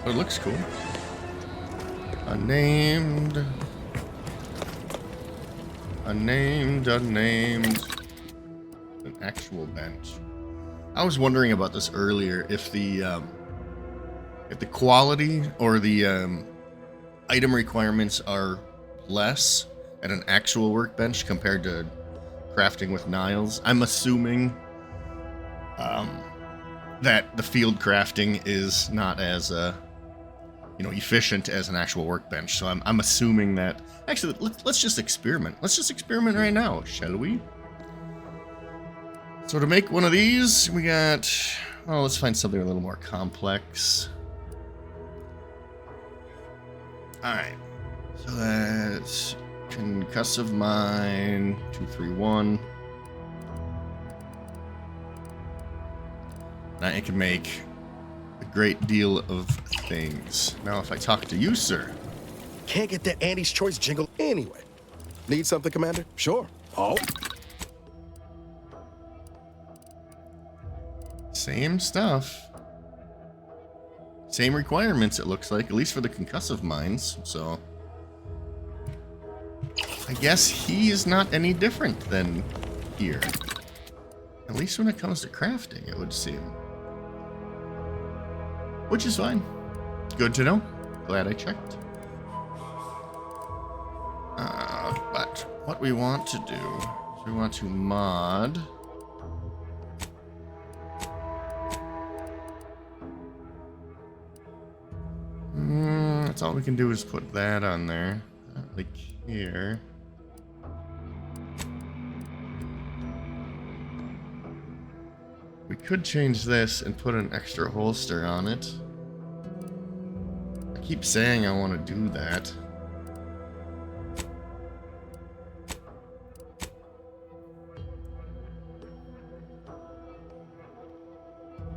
Oh, it looks cool. Unnamed. Unnamed. An actual bench. I was wondering about this earlier. If the quality or the item requirements are less at an actual workbench compared to crafting with Niles. I'm assuming that the field crafting is not as efficient as an actual workbench. So I'm assuming that. Actually, let's just experiment. Let's just experiment right now, shall we? So to make one of these, we got. Oh, let's find something a little more complex. All right. So that's concussive mine 231. Now it can make a great deal of things. Now, if I talk to you, sir. Can't get that Andy's Choice jingle anyway. Need something, Commander? Sure. Oh. Same stuff. Same requirements, it looks like, at least for the concussive mines, so I guess he is not any different than here. At least when it comes to crafting, it would seem. Which is fine. Good to know. Glad I checked. But what we want to do is we want to mod. That's all we can do is put that on there. Not like here. We could change this and put an extra holster on it. I keep saying I want to do that.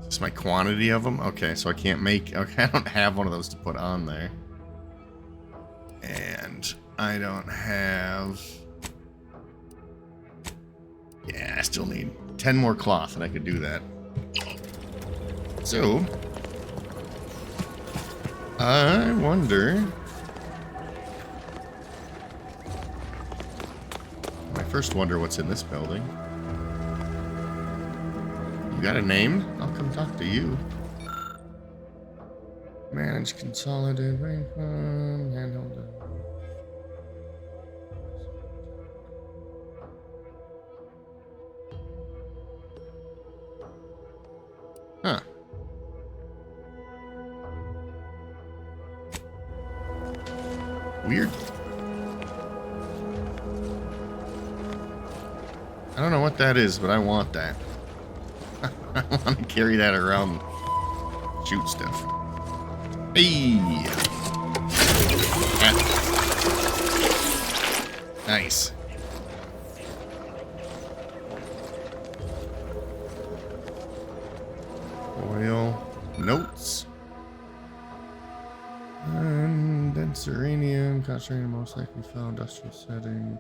Is this my quantity of them? Okay, so I can't make... Okay, I don't have one of those to put on there. And I don't have... Yeah, I still need 10 more cloth and I could do that. So... I wonder... I first wonder what's in this building. You got a name? I'll come talk to you. Manage consolidated rain fund, handheld. Huh. Weird. I don't know what that is, but I want that. I want to carry that around. Shoot stuff. Hey! Ah. Nice. Oil. Notes. And dense uranium. Concentrated most likely fell industrial setting.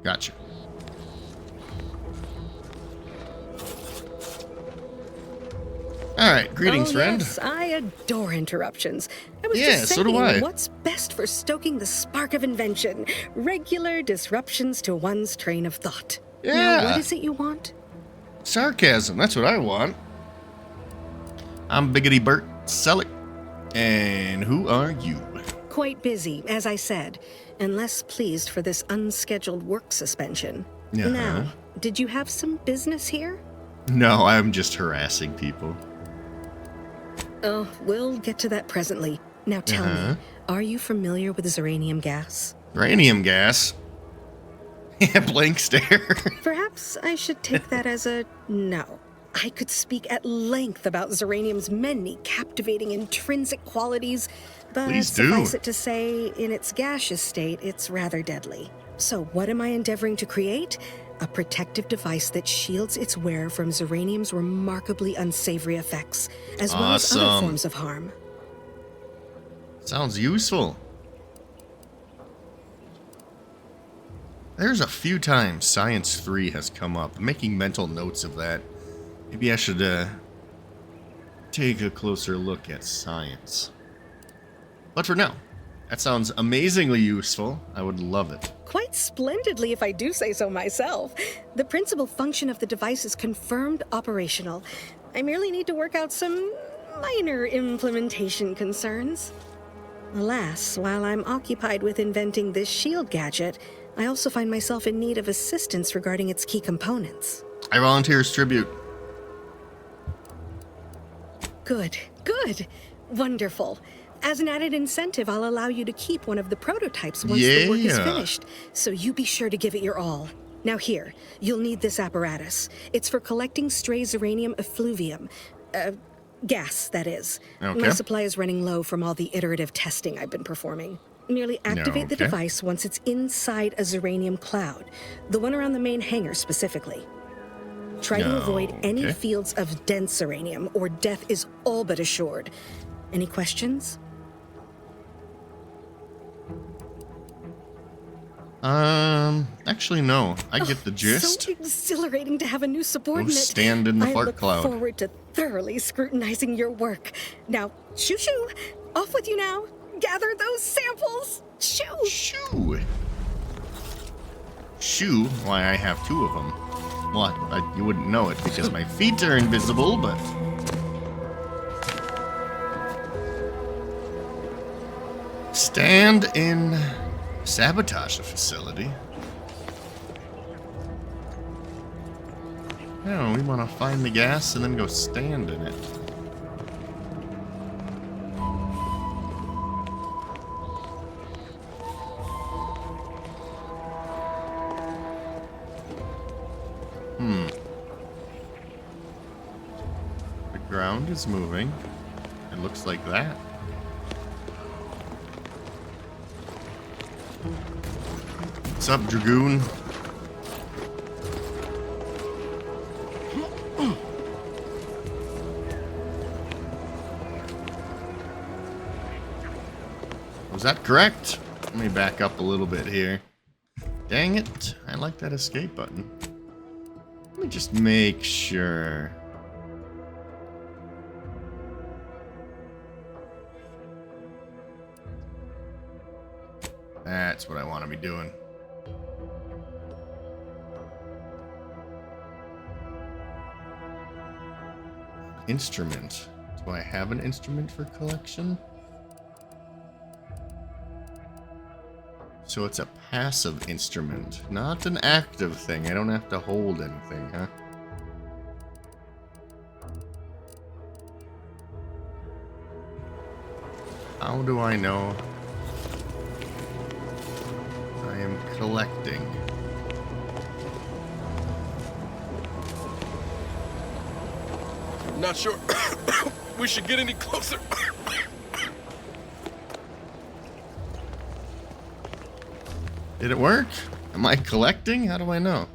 Gotcha. All right, greetings, friend. Yes, I adore interruptions. I was Yeah, just so do saying, I. what's best for stoking the spark of invention? Regular disruptions to one's train of thought. Yeah. Now, what is it you want? Sarcasm, that's what I want. I'm Biggity Bert Selleck. And who are you? Quite busy, as I said, and less pleased for this unscheduled work suspension. Uh-huh. Now, did you have some business here? No, I'm just harassing people. Oh, we'll get to that presently. Now tell me, are you familiar with Zeranium gas? Uranium gas? Yeah, blank stare. Perhaps I should take that as a no. I could speak at length about Zeranium's many captivating intrinsic qualities, but Please do. suffice it to say, in its gaseous state, it's rather deadly. So what am I endeavoring to create? A protective device that shields its wearer from Zeranium's remarkably unsavory effects, as well as other Awesome. forms of harm. Sounds useful. There's a few times Science 3 has come up. I'm making mental notes of that. Maybe I should take a closer look at science. But for now, that sounds amazingly useful. I would love it. Quite splendidly, if I do say so myself. The principal function of the device is confirmed operational. I merely need to work out some minor implementation concerns. Alas, while I'm occupied with inventing this shield gadget, I also find myself in need of assistance regarding its key components. I volunteer as tribute. Good, good, wonderful. As an added incentive, I'll allow you to keep one of the prototypes once the work is finished, so you be sure to give it your all. Now here, you'll need this apparatus. It's for collecting stray Zeranium effluvium. Gas, that is. Okay. My supply is running low from all the iterative testing I've been performing. Merely activate the device once it's inside a Zeranium cloud, the one around the main hangar specifically. Try to avoid any fields of dense Zeranium, or death is all but assured. Any questions? Actually, no. I get the gist. So exhilarating to have a new subordinate. Go stand in the fart I look cloud. forward to thoroughly scrutinizing your work. Now, shoo-shoo! Off with you now! Gather those samples! Shoo! Shoo! Shoo? Why, I have two of them. Well, you wouldn't know it because my feet are invisible, but... Stand in... Sabotage the facility. No, we want to find the gas and then go stand in it. The ground is moving. It looks like that. What's up, Dragoon? Was that correct? Let me back up a little bit here. Dang it. I like that escape button. Let me just make sure. That's what I want to be doing. Instrument. Do I have an instrument for collection? So it's a passive instrument, not an active thing. I don't have to hold anything, huh? How do I know I am collecting? Not sure we should get any closer. Did it work? Am I collecting? How do I know?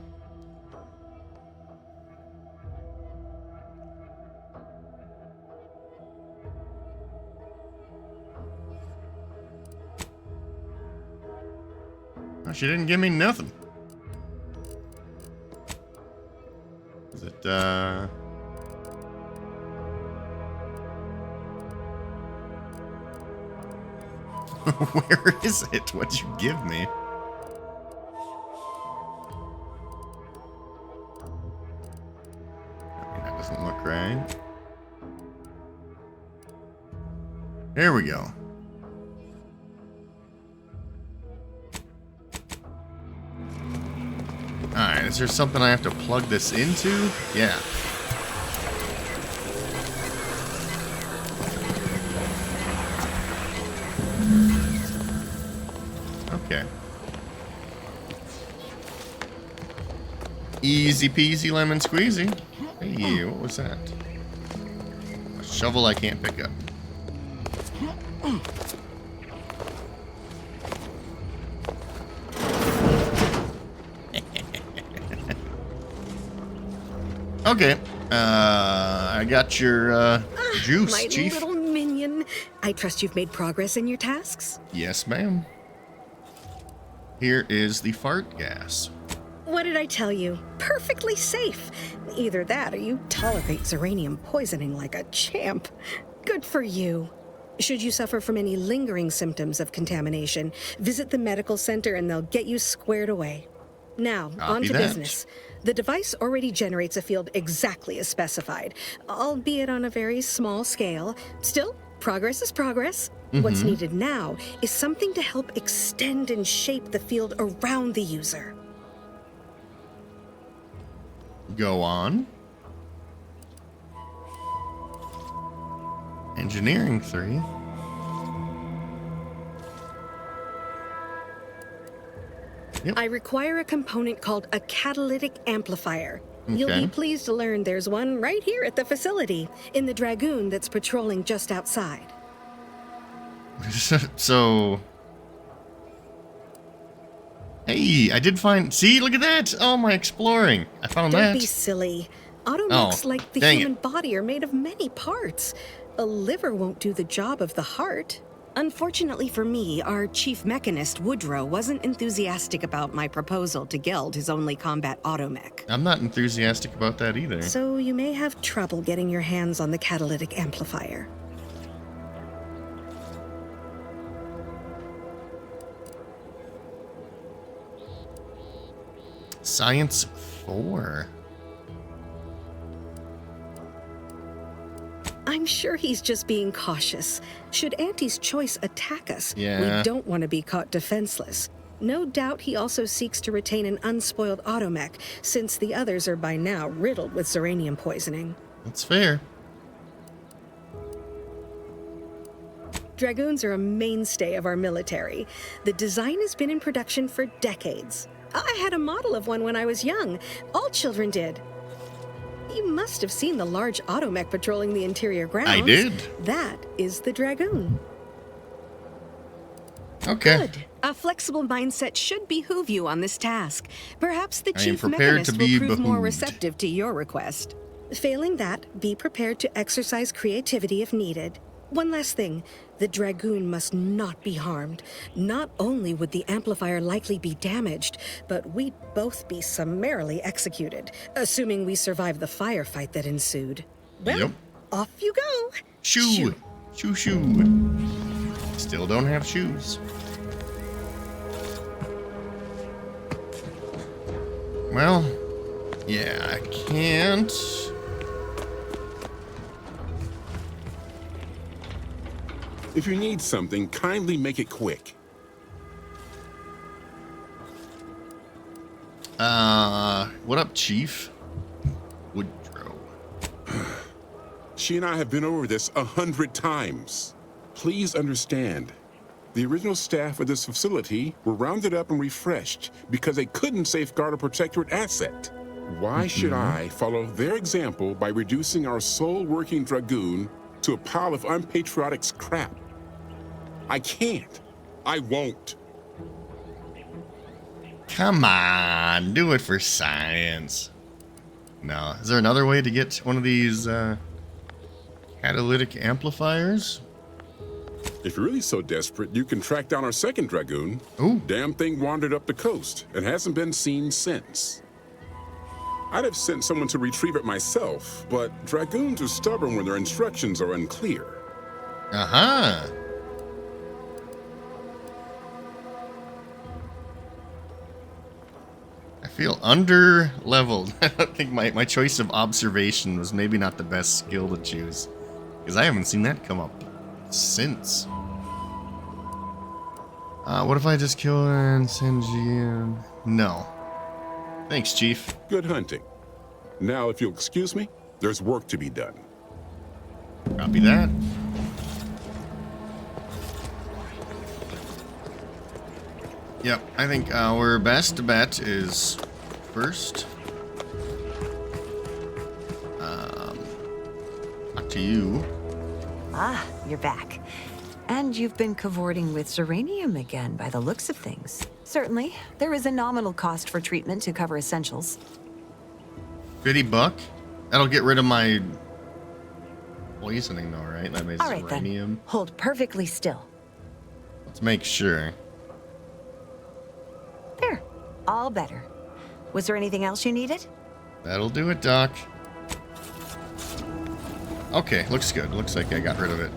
Oh, she didn't give me nothing. Is it, where is it? What'd you give me? That doesn't look right. There we go. Alright, is there something I have to plug this into? Yeah. Okay. Easy peasy lemon squeezy. Hey, what was that? A shovel I can't pick up. Okay. I got your juice, My Chief. little minion. I trust you've made progress in your tasks? Yes, ma'am. Here is the fart gas. What did I tell you? Perfectly safe. Either that or you tolerate Zeranium poisoning like a champ. Good for you. Should you suffer from any lingering symptoms of contamination, visit the medical center and they'll get you squared away. Now, on to business. The device already generates a field exactly as specified, albeit on a very small scale. Still, progress is progress. What's needed now is something to help extend and shape the field around the user. Go on. Engineering 3. I require a component called a catalytic amplifier. You'll Okay. be pleased to learn there's one right here at the facility, in the Dragoon that's patrolling just outside. So... Hey, I did find... See, look at that! Oh, my exploring. I found Don't that. be silly. Automechs, Oh, like the dang human it. body, are made of many parts. A liver won't do the job of the heart. Unfortunately for me, our chief mechanist, Woodrow, wasn't enthusiastic about my proposal to Geld his only combat automech. I'm not enthusiastic about that either. So you may have trouble getting your hands on the catalytic amplifier. Science 4. I'm sure he's just being cautious. Should Auntie's choice attack us, Yeah. we don't want to be caught defenseless. No doubt he also seeks to retain an unspoiled automech, since the others are by now riddled with Zeranium poisoning. That's fair. Dragoons are a mainstay of our military. The design has been in production for decades. I had a model of one when I was young. All children did. You must have seen the large automech patrolling the interior grounds. I did. That is the Dragoon. Okay. Good. A flexible mindset should behoove you on this task. Perhaps the I am chief prepared to mechanist be will prove more behooved. receptive to your request. Failing that, be prepared to exercise creativity if needed. One last thing. The Dragoon must not be harmed. Not only would the amplifier likely be damaged, but we'd both be summarily executed, assuming we survive the firefight that ensued. Well, Yep. off you go. Shoe. Shoe. Still don't have shoes. Well, yeah, I can't. If you need something, kindly make it quick. What up, Chief? Woodrow. She and I have been over this 100 times. Please understand, the original staff of this facility were rounded up and refreshed because they couldn't safeguard a protectorate asset. Why should I follow their example by reducing our sole working Dragoon to a pile of unpatriotic scrap? I can't. I won't. Come on, do it for science. No, is there another way to get one of these catalytic amplifiers? If you're really so desperate, you can track down our second Dragoon. Ooh. Damn thing wandered up the coast and hasn't been seen since. I'd have sent someone to retrieve it myself, but Dragoons are stubborn when their instructions are unclear. Uh-huh. I feel under-leveled. I think my choice of observation was maybe not the best skill to choose, because I haven't seen that come up since. What if I just kill her and send you in? No. Thanks, Chief. Good hunting. Now, if you'll excuse me, there's work to be done. Copy that. Yep, I think our best bet is first. Talk to you. Ah, you're back. And you've been cavorting with Zeranium again, by the looks of things. Certainly, there is a nominal cost for treatment to cover essentials. $50? That'll get rid of my poisoning though, right? That means All right uranium. then, hold perfectly still. Let's make sure. There, all better. Was there anything else you needed? That'll do it, Doc. Okay, looks good. Looks like I got rid of it.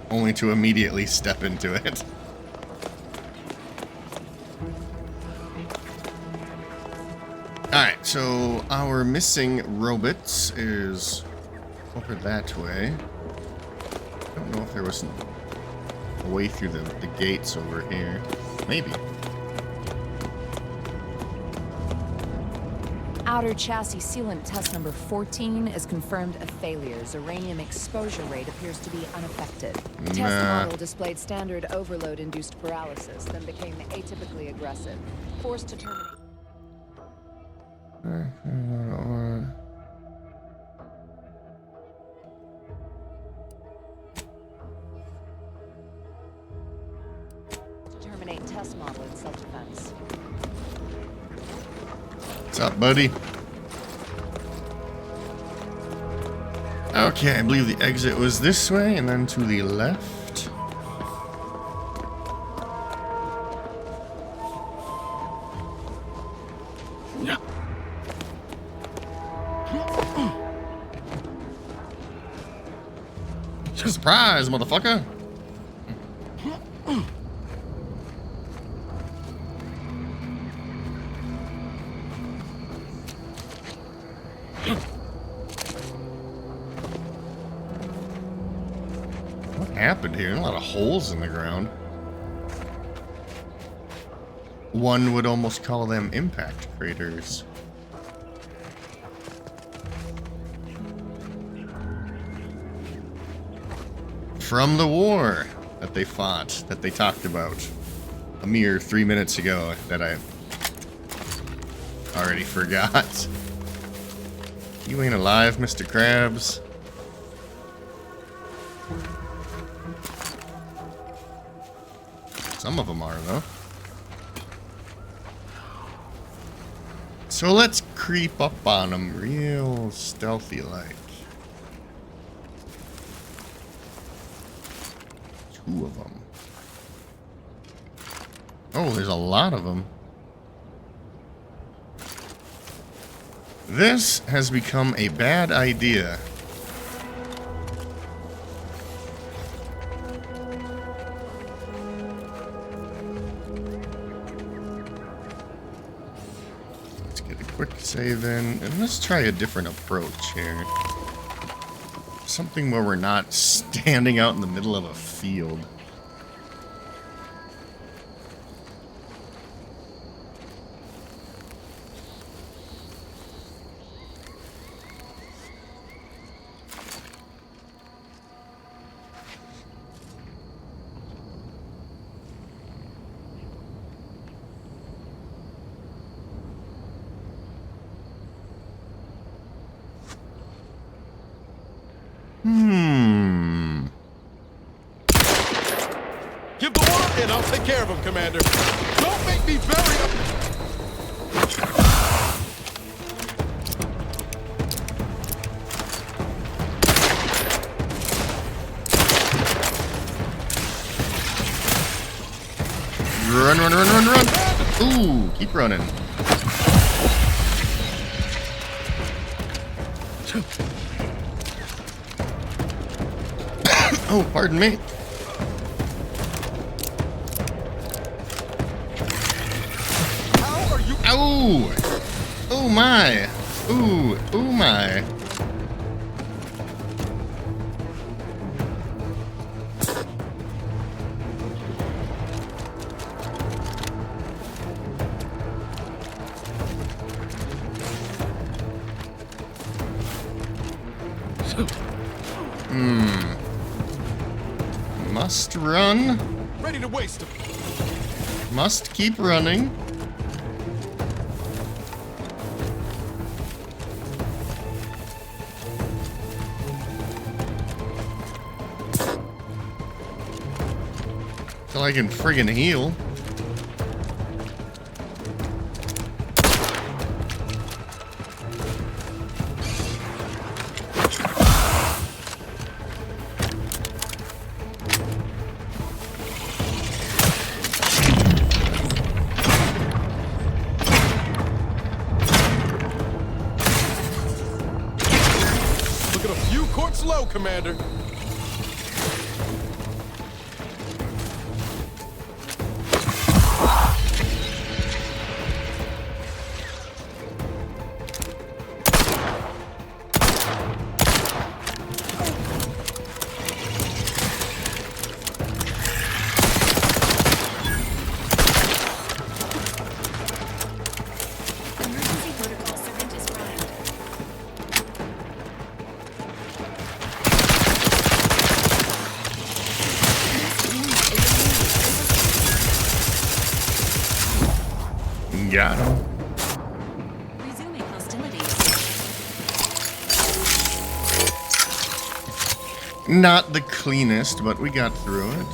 Only to immediately step into it. Alright, so our missing robots is over that way. I don't know if there was a way through the gates over here. Maybe. Outer chassis sealant test number 14 is confirmed a failure. Uranium exposure rate appears to be unaffected. Test model displayed standard overload-induced paralysis, then became atypically aggressive. Forced to terminate. Terminate test model in self-defense. What's up, buddy? Okay, I believe the exit was this way and then to the left. Surprise, motherfucker! What happened here? A lot of holes in the ground. One would almost call them impact craters. From the war that they fought, that they talked about a mere 3 minutes ago that I already forgot. You ain't alive, Mr. Krabs. Some of them are, though. So let's creep up on them real stealthy-like. 2 of them. Oh, there's a lot of them. This has become a bad idea. Let's get a quick save in, and let's try a different approach here. Something where we're not standing out in the middle of a field. Give the order, and I'll take care of him, Commander. Don't make me bury him! Run, run, run, run, run! Ooh, keep running. Oh, pardon me. Oh! Oh my! Ooh! Oh my! Must run. Ready to waste him. Must keep running. Till I can friggin' heal. Commander. Emergency protocol syringes primed. Got him. Resuming hostilities. Not the cleanest, but we got through it.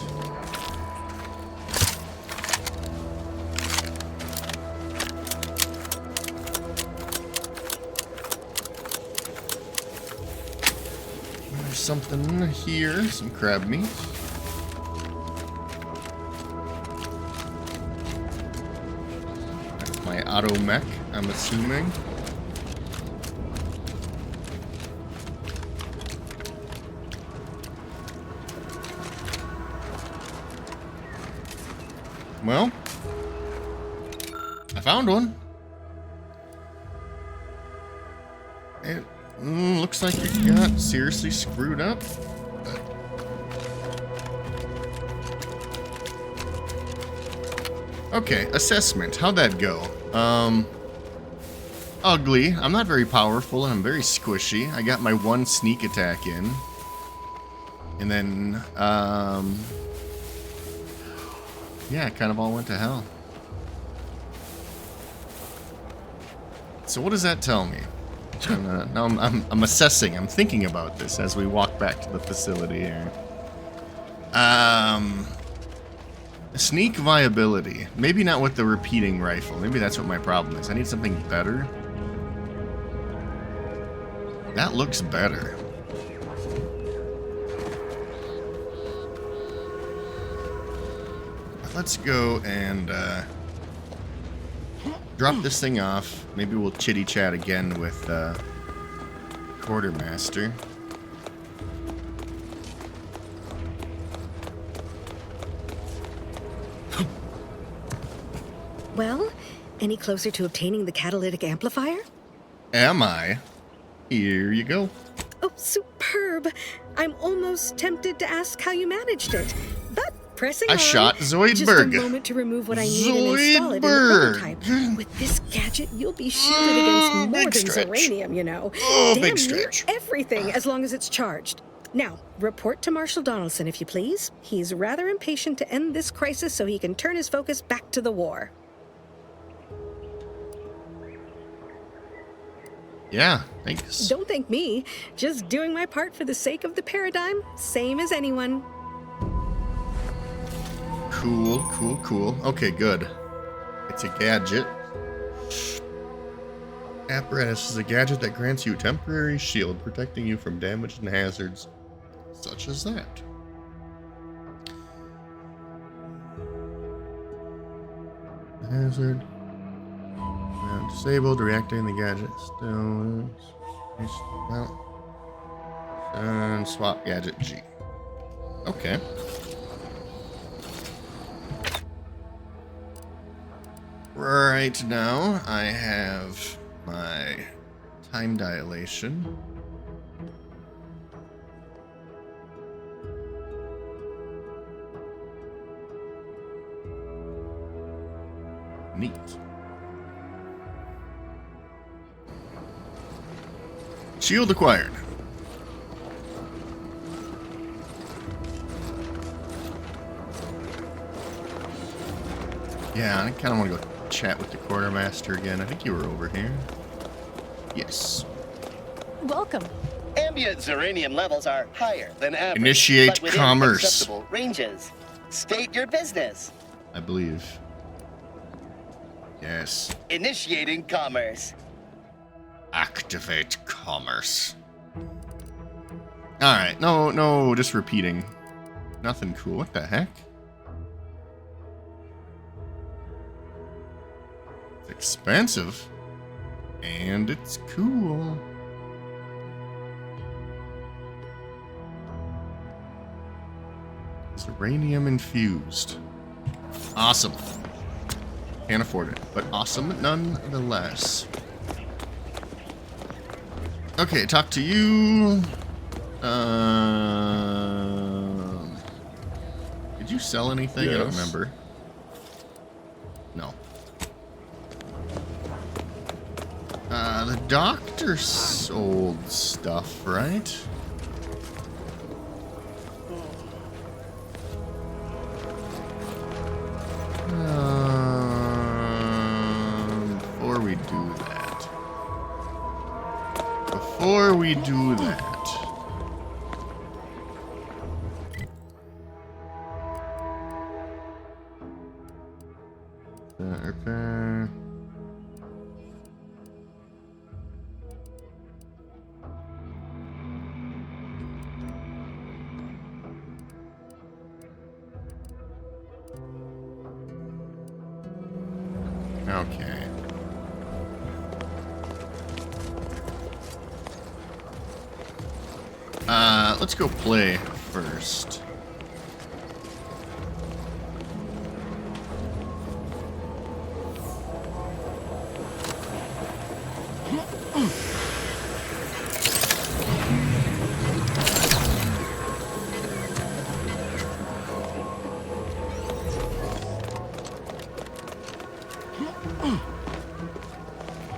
There's something here, some crab meat. That's my auto mech, I'm assuming. Well, I found one. It looks like it got seriously screwed up. Okay, assessment. How'd that go? Ugly. I'm not very powerful and I'm very squishy. I got my one sneak attack in. And then, yeah, it kind of all went to hell. So what does that tell me? Now I'm assessing. I'm thinking about this as we walk back to the facility here. Sneak viability. Maybe not with the repeating rifle. Maybe that's what my problem is. I need something better. That looks better. Let's go and drop this thing off. Maybe we'll chitty chat again with Quartermaster. Well, any closer to obtaining the catalytic amplifier? Am I? Here you go. Oh, superb! I'm almost tempted to ask how you managed it, but pressing I on. shot Just a Zoidberg. moment to remove what I need and install it in the Zoidberg. prototype. With this gadget, you'll be shielded against more big than stretch. Zeranium, you know. Oh, Damn big near stretch. everything, as long as it's charged. Now, report to Marshal Donaldson, if you please. He's rather impatient to end this crisis so he can turn his focus back to the war. Yeah, thanks. Don't thank me. Just doing my part for the sake of the paradigm, same as anyone. Cool, cool, cool. Okay, good. It's a gadget. Apparatus is a gadget that grants you temporary shield, protecting you from damage and hazards such as that. Hazard. Now disabled, reacting the gadget. Stones. And swap gadget G. Okay. Right now, I have my time dilation. Neat. Shield acquired. Yeah, I kind of want to go chat with the Quartermaster again. I think you were over here. Yes. Welcome. Ambient Zeranium levels are higher than average. Initiate but within commerce. acceptable ranges. State your business. I believe. Yes. Initiating commerce. Activate commerce. Alright, no, just repeating. Nothing cool. What the heck? It's expensive. And it's cool. Uranium infused. Awesome. Can't afford it, but awesome nonetheless. Okay, talk to you. Did you sell anything? I don't Yes. remember. No. The doctor sold stuff, right? Before we do that. Repair. Okay. Let's go play first.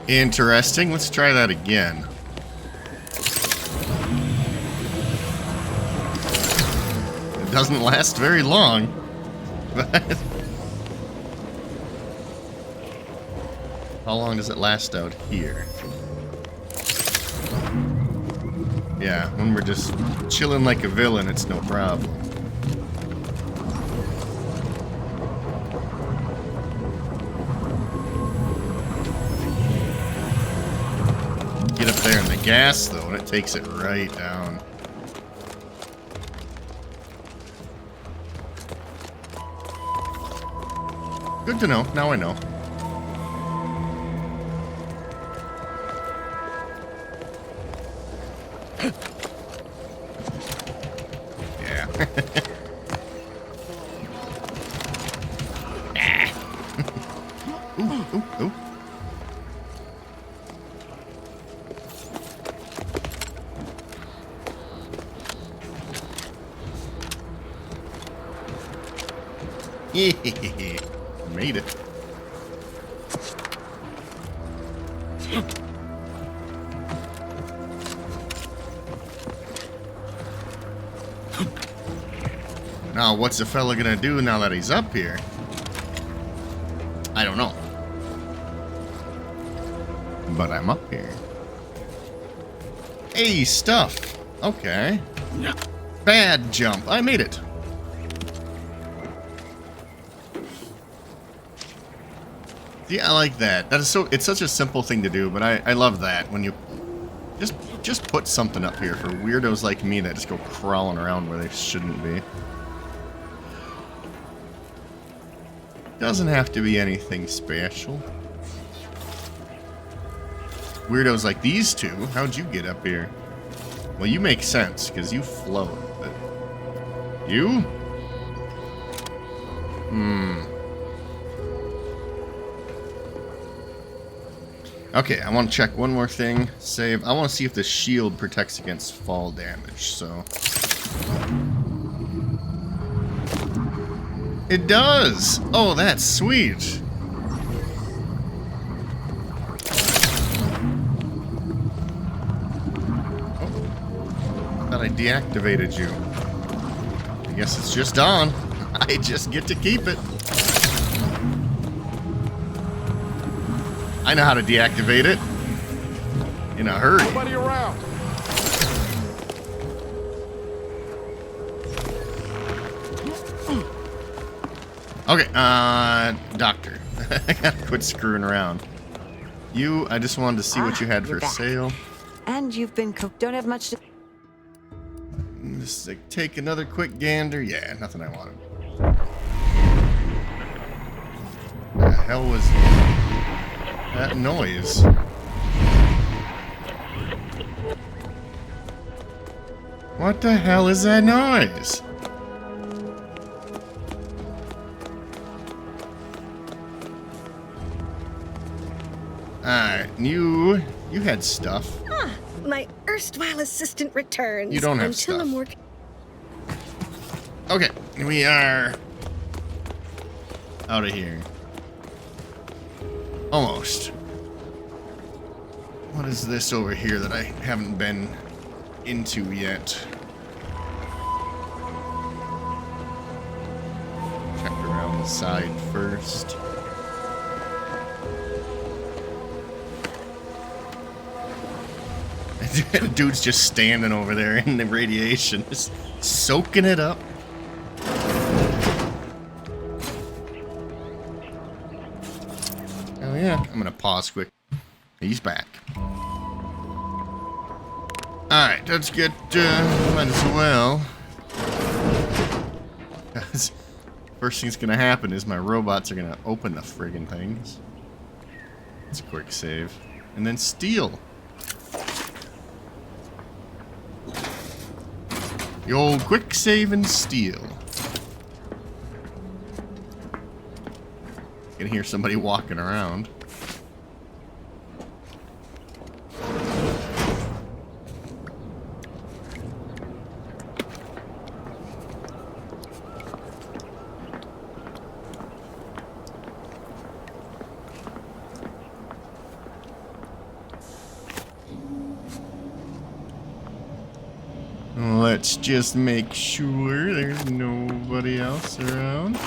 Interesting. Let's try that again. It doesn't last very long, but how long does it last out here? Yeah, when we're just chilling like a villain, it's no problem. Get up there in the gas, though, and it takes it right down. Good to know. Now I know. Yeah. Ooh, ooh, ooh. Yeah. Made it. Now, what's the fella gonna do now that he's up here? I don't know. But I'm up here. Hey, stuff. Okay. Bad jump. I made it. Yeah, I like that. That is so. It's such a simple thing to do, but I love that when you just put something up here for weirdos like me that just go crawling around where they shouldn't be. Doesn't have to be anything special. Weirdos like these two. How'd you get up here? Well, you make sense because you float. But you? Okay, I want to check one more thing. Save. I want to see if the shield protects against fall damage, so. It does! Oh, that's sweet! Oh. I thought I deactivated you. I guess it's just on. I just get to keep it. I know how to deactivate it. In a hurry. Nobody around. Okay, doctor. I gotta quit screwing around. You, I just wanted to see what you had you're for back. sale. And you've been don't have much to... Just like, take another quick gander. Yeah, nothing I wanted. The hell was that noise? What the hell is that noise? Alright, you had stuff. My erstwhile assistant returns. You don't have until stuff. I'm more. Okay, we are out of here. Almost. What is this over here that I haven't been into yet? Check around the side first. Dude's just standing over there in the radiation, just soaking it up. Oh yeah, I'm gonna pause quick. He's back. Alright, let's get, might as well. First thing's gonna happen is my robots are gonna open the friggin' things. It's a quick save. And then steal. The old quick save and steal. You can hear somebody walking around. Let's just make sure there's nobody else around.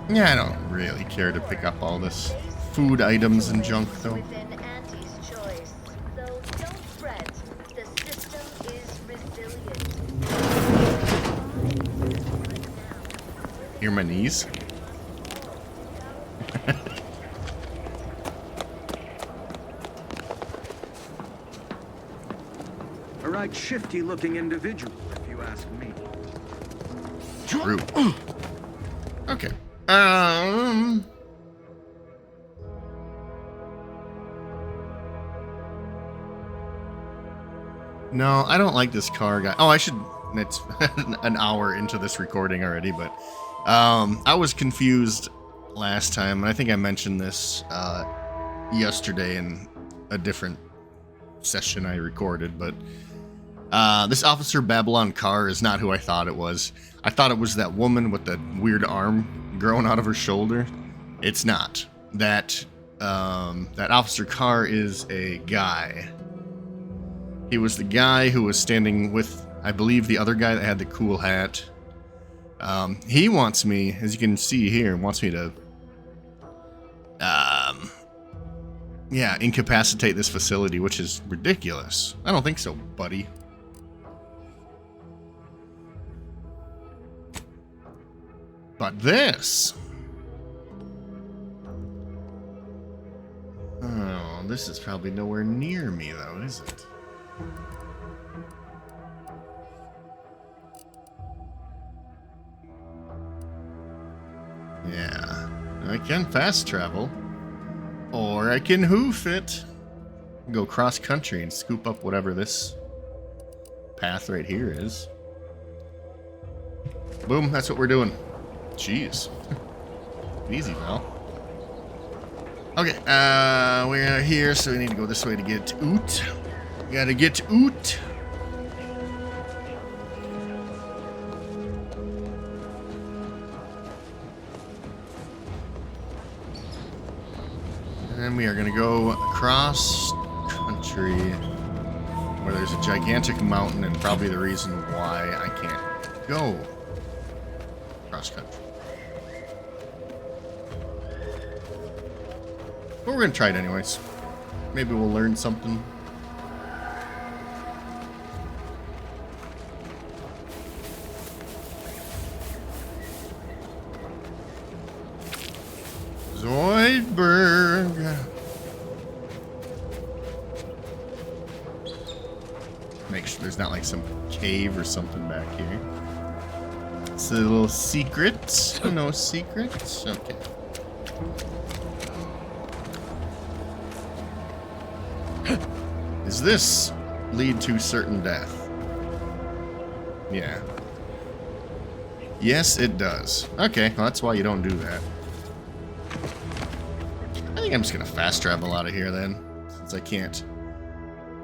Yeah, I don't really care to pick up all this food items and junk, though. Hear my knees? A right shifty-looking individual, if you ask me. True. Okay. No, I don't like this car guy. Oh, I should. It's an hour into this recording already, but I was confused last time, and I think I mentioned this yesterday in a different session I recorded, but this Officer Babylon Carr is not who I thought it was. I thought it was that woman with the weird arm growing out of her shoulder. It's not. That Officer Carr is a guy. He was the guy who was standing with, I believe, the other guy that had the cool hat. He wants me, as you can see here, wants me to, yeah, incapacitate this facility, which is ridiculous. I don't think so, buddy. But this... Oh, this is probably nowhere near me, though, is it? Yeah. I can fast travel. Or I can hoof it. Go cross country and scoop up whatever this path right here is. Boom, that's what we're doing. Jeez. Easy, pal. Okay, we're here, so we need to go this way to get Oot. We gotta get Oot. And then we are gonna go across country where there's a gigantic mountain, and probably the reason why I can't go cross country. But we're gonna try it anyways. Maybe we'll learn something. Zoidberg. There's not like some cave or something back here. It's a little secret. No secrets. Okay. Does this lead to certain death? Yeah. Yes, it does. Okay, well, that's why you don't do that. I think I'm just gonna fast travel out of here then, since I can't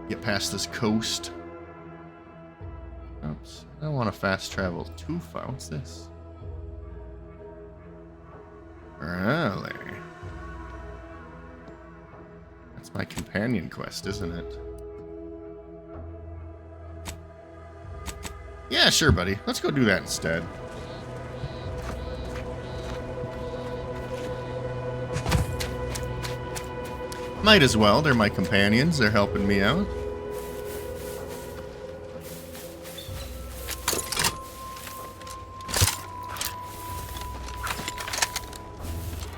get past this coast. Oops. I don't want to fast travel too far. What's this? Really? That's my companion quest, isn't it? Yeah, sure, buddy. Let's go do that instead. Might as well. They're my companions. They're helping me out.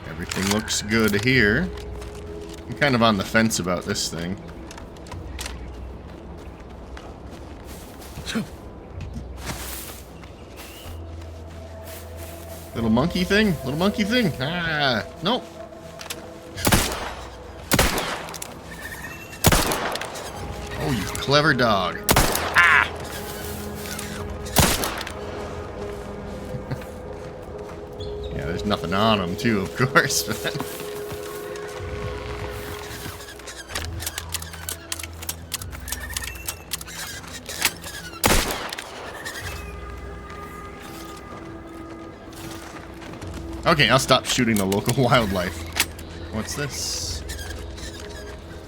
Everything looks good here. I'm kind of on the fence about this thing. Little monkey thing? Little monkey thing? Ah, nope. Oh, you clever dog. Ah! Yeah, there's nothing on him, too, of course. Okay, I'll stop shooting the local wildlife. What's this?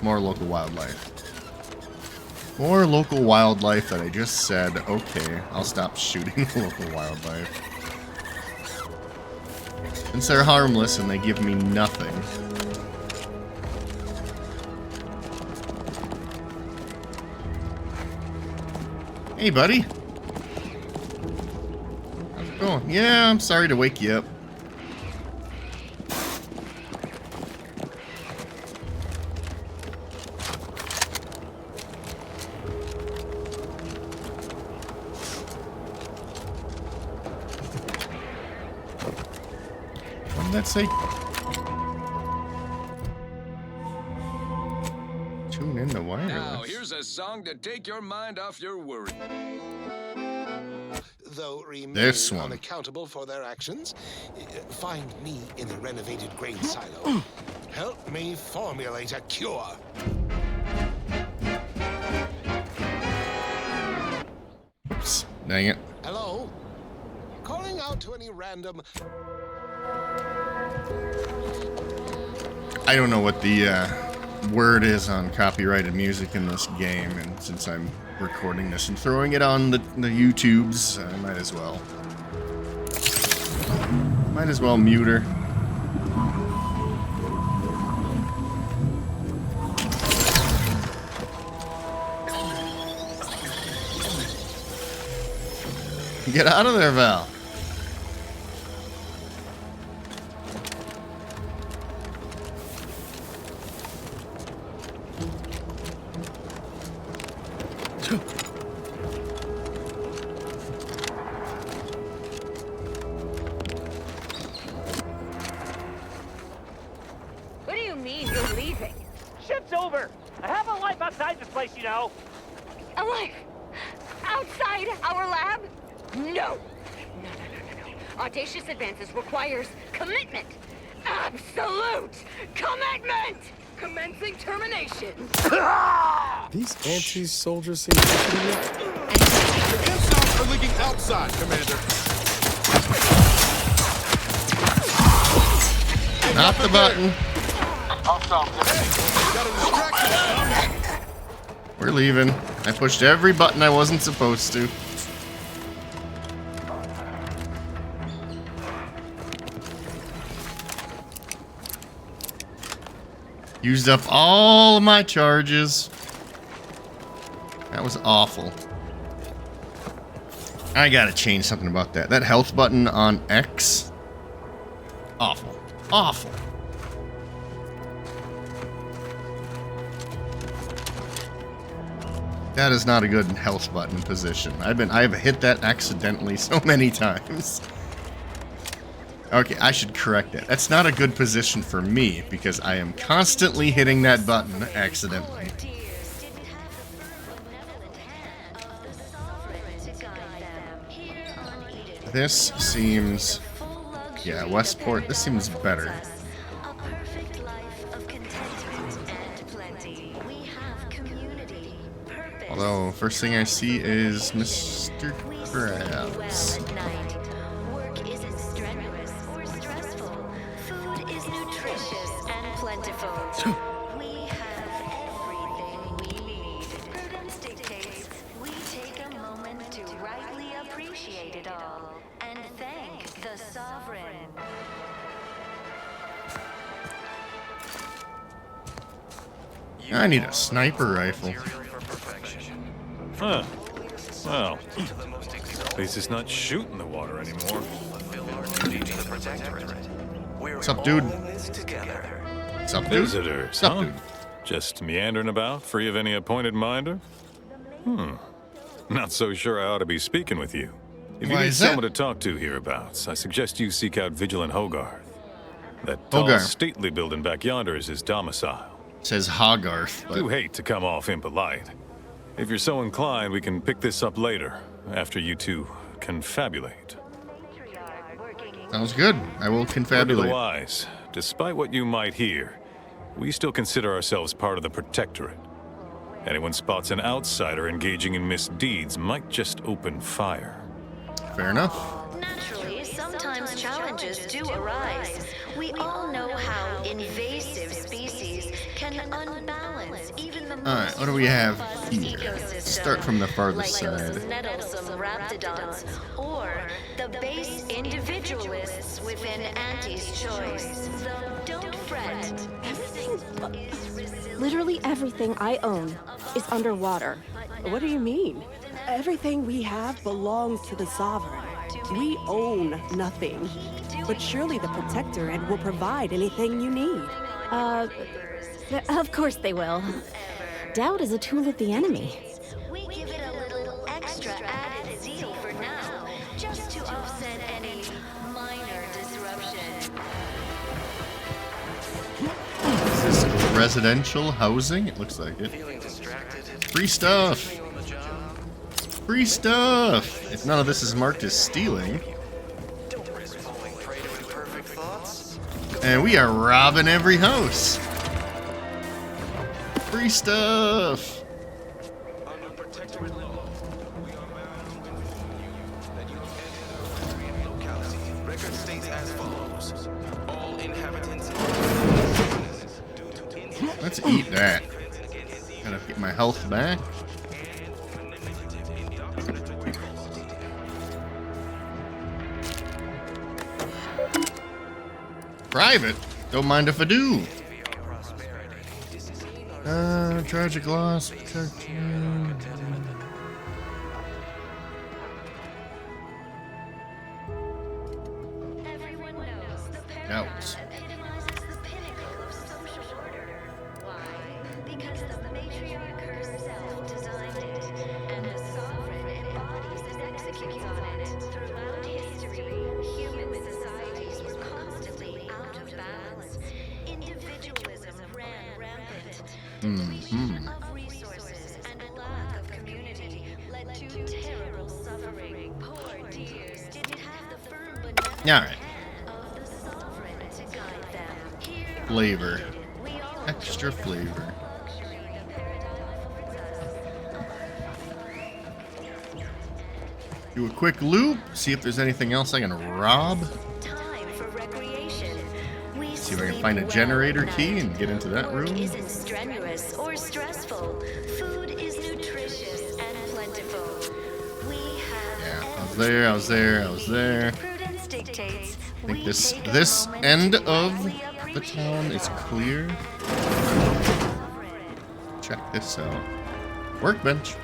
More local wildlife. More local wildlife that I just said, okay, I'll stop shooting the local wildlife. Since they're harmless and they give me nothing. Hey, buddy. How's it going? Yeah, I'm sorry to wake you up. Let's say tune in the wireless. Now here's a song to take your mind off your worry. Though remain This one. unaccountable for their actions, find me in the renovated grain silo. Help me formulate a cure. Oops, dang it. Hello? Calling out to any random... I don't know what the word is on copyrighted music in this game, and since I'm recording this and throwing it on the YouTubes, I might as well. Might as well mute her. Get out of there, Val. What do you mean you're leaving? Shit's over. I have a life outside this place, you know. A life? Outside our lab? No. No. Audacious advances requires commitment. Absolute commitment! Commencing termination. These anti-soldiers seem to be... The insides are leaking outside, Commander. Not the button. We're leaving. I pushed every button I wasn't supposed to. Used up all of my charges. That was awful. I gotta change something about that. That health button on X. Awful. Awful. That is not a good health button position. I've hit that accidentally so many times. Okay, I should correct that. That's not a good position for me because I am constantly hitting that button accidentally. This seems... yeah, Westport, this seems better. Although, first thing I see is Mr. Krabs. Work isn't strenuous or stressful. Food is nutritious and plentiful. We have everything we need. Prudence dictates we take a moment to rightly appreciate it all and thank the sovereign. I need a sniper rifle. Huh. Well, at least it's not shooting the water anymore. What's up, dude? What's up, dude? Visitors, What's up, huh? dude? Just meandering about, free of any appointed minder? Not so sure I ought to be speaking with you. If you Why need is that? someone to talk to hereabouts, I suggest you seek out Vigilant Hogarth. That tall, Hogarth. stately building back yonder is his domicile. Says Hogarth, but Do hate to come off impolite. If you're so inclined, we can pick this up later, after you two confabulate. sounds good. I will Word to the confabulate. wise, despite what you might hear, we still consider ourselves part of the Protectorate. Anyone spots an outsider engaging in misdeeds might just open fire. Fair enough. Naturally, sometimes challenges do arise. We all know how invasive species can unbalance even the Alright, what do we have here? Start from the farthest side. nettlesome raptidons, or the base individualists within Auntie's choice. So don't fret. Literally everything I own is underwater. What do you mean? Everything we have belongs to the Sovereign. We own nothing. But surely the Protectorate will provide anything you need. Of course they will. Doubt is a tool of the enemy. We give it a little extra added zeal for now, just to offset any minor disruption. Is this residential housing? It looks like it. Free stuff! Free stuff! If none of this is marked as stealing. And we are robbing every house. Free stuff! Record states as follows. All inhabitants. Let's eat that. Gotta get my health back. Private? Don't mind if I do. Tragic loss. Protection. Out. Because the matriarch herself designed it, and the sovereign embodies and executes on it. Throughout history, human societies were constantly out of balance. Individualism ran rampant. Depletion of resources and lack of community led to terrible suffering. Poor dears didn't have the firm Alright. of the sovereign to guide them. Flavor. Extra flavor. Do a quick loop, see if there's anything else I can rob. Time for recreation. We See if I can find a generator key and get into that room. isn't strenuous or stressful. Food is nutritious and plentiful. We have Yeah, I was there. prudence dictates. I think this end of the town is clear. Check this out. Workbench.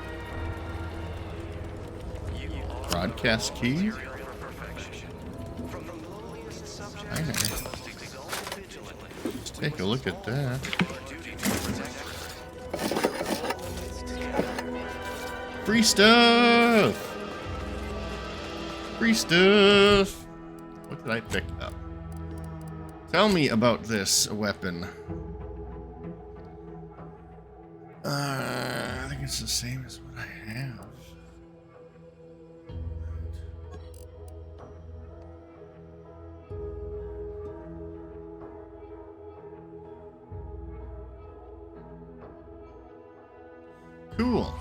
Broadcast key. China. Let's take a look at that. Free stuff! Free stuff! What did I pick up? Tell me about this weapon. I think it's the same as what I have. Cool.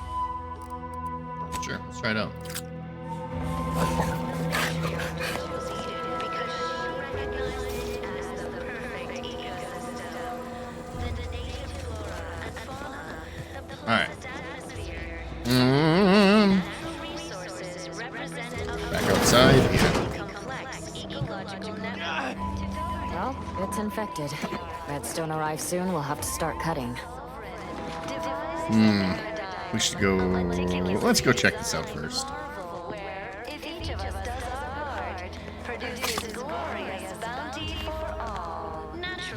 Sure, let's try it out. Alright. Back outside here. Well, it's infected. Redstone arrives soon, we'll have to start cutting. We should go... Let's go check this out first.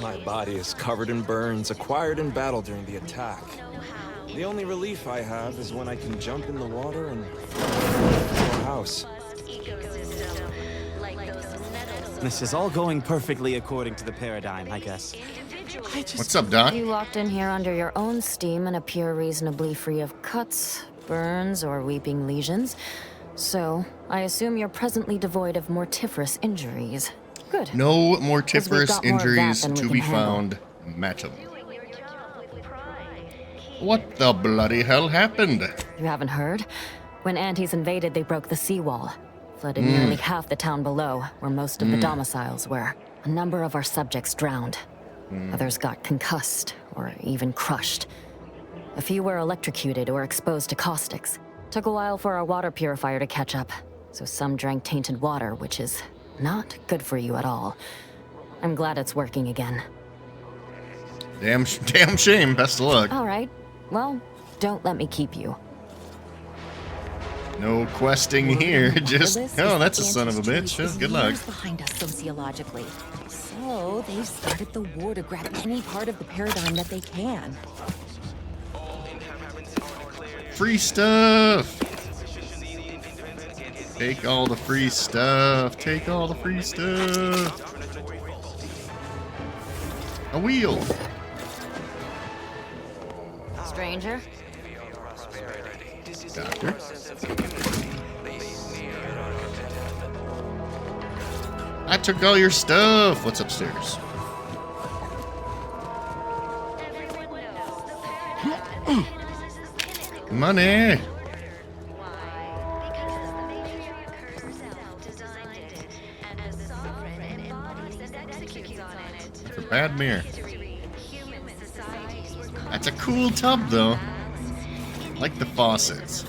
My body is covered in burns, acquired in battle during the attack. The only relief I have is when I can jump in the water and our house. This is all going perfectly according to the paradigm, I guess. What's up, Doc? You walked in here under your own steam and appear reasonably free of cuts, burns, or weeping lesions. So, I assume you're presently devoid of mortiferous injuries. Good. No mortiferous injuries than we to can be handle. found. Match 'em. What the bloody hell happened? You haven't heard? When Antes invaded, they broke the seawall. Flooded nearly half the town below, where most of the domiciles were. A number of our subjects drowned. Others got concussed, or even crushed. A few were electrocuted or exposed to caustics. Took a while for our water purifier to catch up, so some drank tainted water, which is not good for you at all. I'm glad it's working again. Damn shame. Best of luck. All right. Well, don't let me keep you. No questing here. Just, oh, that's a son of a bitch. Good luck. Behind us sociologically. So they've started the war to grab any part of the paradigm that they can. Free stuff. Take all the free stuff. Take all the free stuff. A wheel. Stranger? Doctor. I took all your stuff. What's upstairs? Money. For bad mirror. That's a cool tub, though. Like the faucets.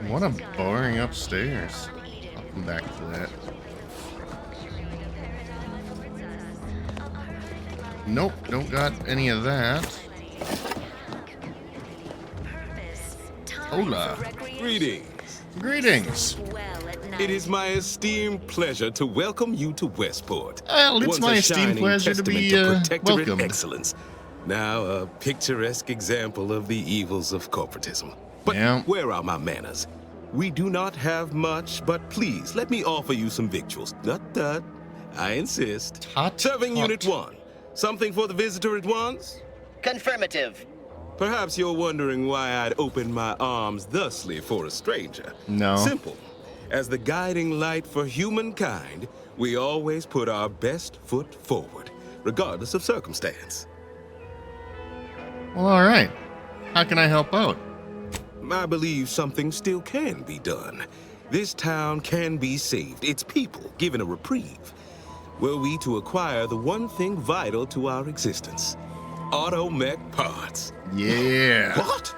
What a boring upstairs. I'll come back to that. Nope, don't got any of that. Hola. Greetings. Greetings. It is my esteemed pleasure to welcome you to Westport. Well, it's Once my a esteemed shining pleasure to testament be Protectorate welcomed. excellence. Now a picturesque example of the evils of corporatism. But Yeah. where are my manners? We do not have much, but please let me offer you some victuals. Tut. I insist. Serving Unit 1. Something for the visitor at once? Confirmative. Perhaps you're wondering why I'd open my arms thusly for a stranger. No. Simple. As the guiding light for humankind, we always put our best foot forward, regardless of circumstance. Well, all right. How can I help out? I believe something still can be done. This town can be saved, its people given a reprieve. Were we to acquire the one thing vital to our existence, automech parts. Yeah. What?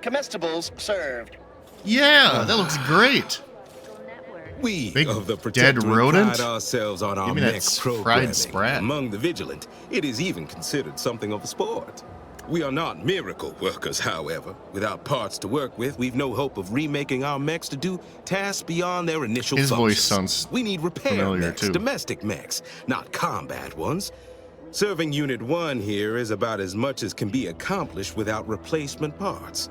Comestibles served. Yeah, that looks great. We Big of the dead Protectorate rodent? pride ourselves on our Give me that mech fried programming. sprat. Among the vigilant, it is even considered something of a sport. We are not miracle workers, however. Without parts to work with, we've no hope of remaking our mechs to do tasks beyond their initial His functions. voice sounds We need repair familiar, mechs, too. domestic mechs, not combat ones. Serving Unit 1 here is about as much as can be accomplished without replacement parts.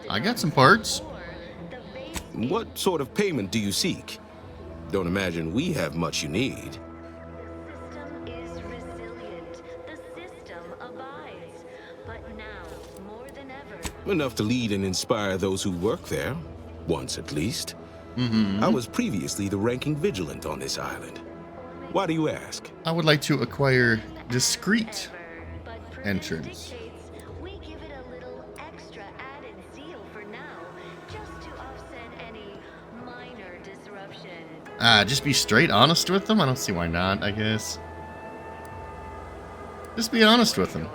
I got some parts. What sort of payment do you seek? Don't imagine we have much you need. Enough to lead and inspire those who work there, once at least. I was previously the ranking vigilant on this island. Why do you ask? I would like to acquire discreet entrance. Just be straight honest with them? I don't see why not, I guess. Just be honest with them.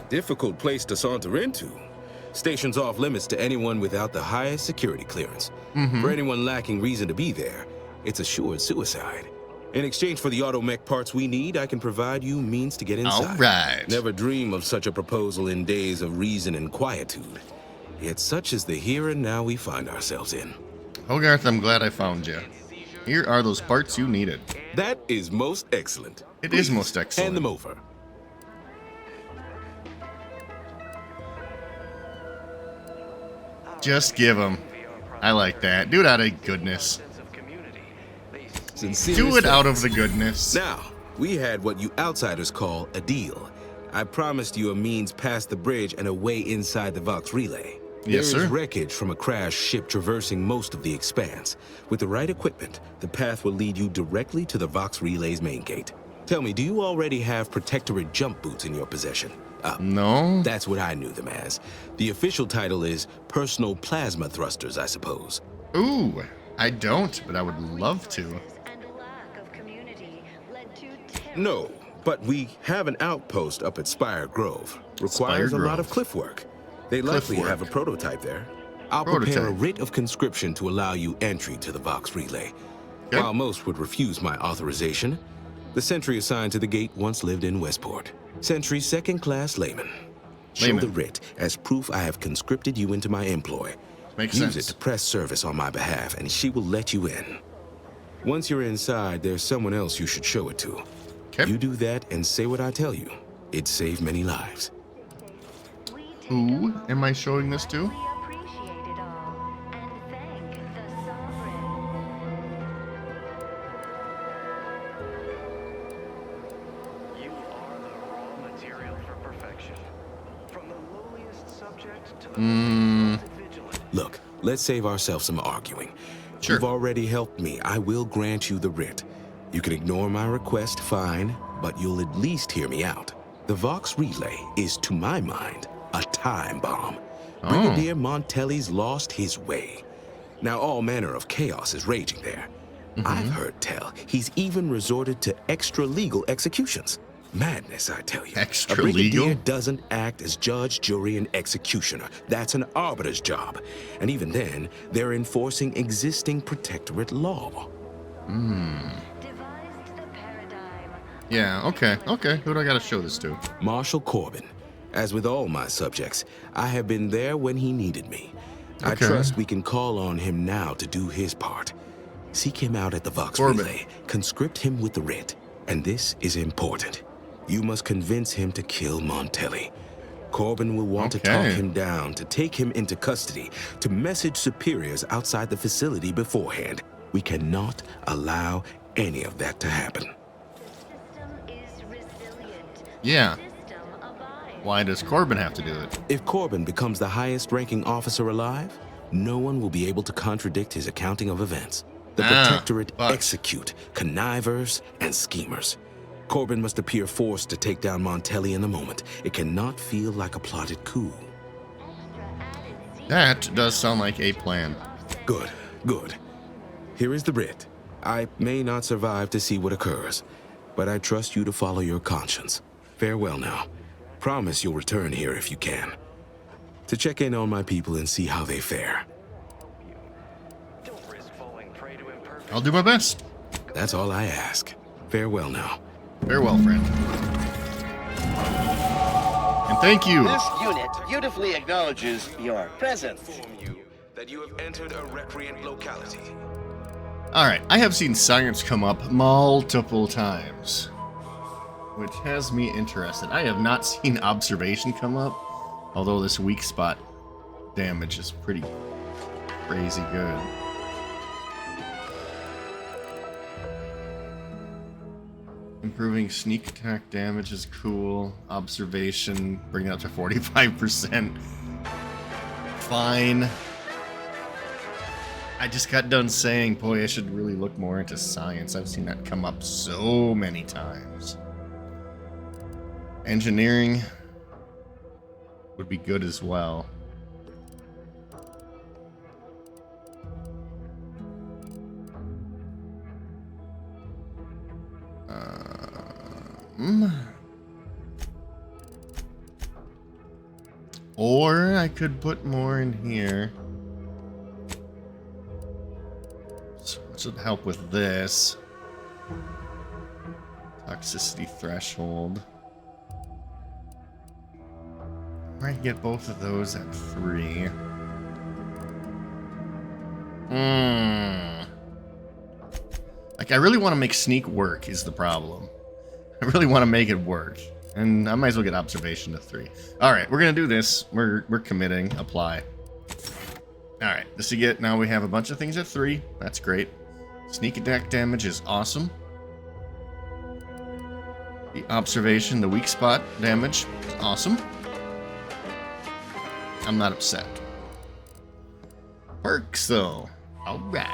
Difficult place to saunter into. Station's off limits to anyone without the highest security clearance. For anyone lacking reason to be there, it's assured suicide. In exchange for the automech parts we need, I can provide you means to get inside. All right. Never dream of such a proposal in days of reason and quietude. Yet such is the here and now we find ourselves in. Hogarth, I'm glad I found you. Here are those parts you needed. That is most excellent. It is most excellent. Hand them over. Just give them. I like that. Do it out of goodness. Do it out of the goodness. Now, we had what you outsiders call a deal. I promised you a means past the bridge and a way inside the Vox relay. Yes, There sir. is wreckage from a crashed ship traversing most of the expanse. With the right equipment, the path will lead you directly to the Vox relay's main gate. Tell me, do you already have Protectorate jump boots in your possession? No. That's what I knew them as. The official title is Personal Plasma Thrusters, I suppose. Ooh, I don't, but I would love to. No, but we have an outpost up at Spire Grove. Requires a lot of cliff work. They likely work. have a prototype there. I'll prepare a writ of conscription to allow you entry to the Vox relay. While most would refuse my authorization, the sentry assigned to the gate once lived in Westport. Sentry second-class layman. Show the writ as proof I have conscripted you into my employ. Makes Use sense. it to press service on my behalf, and she will let you in. Once you're inside, there's someone else you should show it to. You do that and say what I tell you. It'd save many lives. Who am I showing this to? Look, let's save ourselves some arguing. Sure. You've already helped me. I will grant you the writ. You can ignore my request, fine, but you'll at least hear me out. The Vox relay is, to my mind, a time bomb. Brigadier Montelli's lost his way. Now all manner of chaos is raging there. I've heard tell he's even resorted to extra-legal executions. Madness, I tell you. Extra A brigadier legal? doesn't act as judge, jury, and executioner. That's an arbiter's job. And even then, they're enforcing existing protectorate law. Yeah, okay. Who do I gotta show this to? Marshal Corbin. As with all my subjects, I have been there when he needed me. I Okay. trust we can call on him now to do his part. Seek him out at the Vox relay, conscript him with the writ, and this is important. You must convince him to kill Montelli. Corbin will want to talk Okay. him down, to take him into custody, to message superiors outside the facility beforehand. We cannot allow any of that to happen. Yeah. Why does Corbin have to do it? If Corbin becomes the highest ranking officer alive, no one will be able to contradict his accounting of events. The Protectorate execute connivers and schemers. Corbin must appear forced to take down Montelli in the moment. It cannot feel like a plotted coup. That does sound like a plan. Good, good. Here is the writ. I may not survive to see what occurs, but I trust you to follow your conscience. Farewell now. Promise you'll return here if you can, to check in on my people and see how they fare. I'll do my best. That's all I ask. Farewell now. Farewell, friend. And thank you. This unit beautifully acknowledges your presence. Inform you that you have entered a recreant locality. Alright, I have seen science come up multiple times, which has me interested. I have not seen observation come up, although this weak spot damage is pretty crazy good. Improving sneak attack damage is cool. Observation, bring it up to 45%. Fine. I just got done saying, boy, I should really look more into science. I've seen that come up so many times. Engineering would be good as well. Or I could put more in here. Which would help with this. Toxicity threshold. I can get both of those at 3. Like, I really want to make sneak work is the problem. I really want to make it work. And I might as well get observation to 3. Alright, we're going to do this. We're committing. Apply. Alright, this you get. Now we have a bunch of things at 3. That's great. Sneak attack damage is awesome. The observation, the weak spot damage, awesome. I'm not upset. Perks, though. Alright.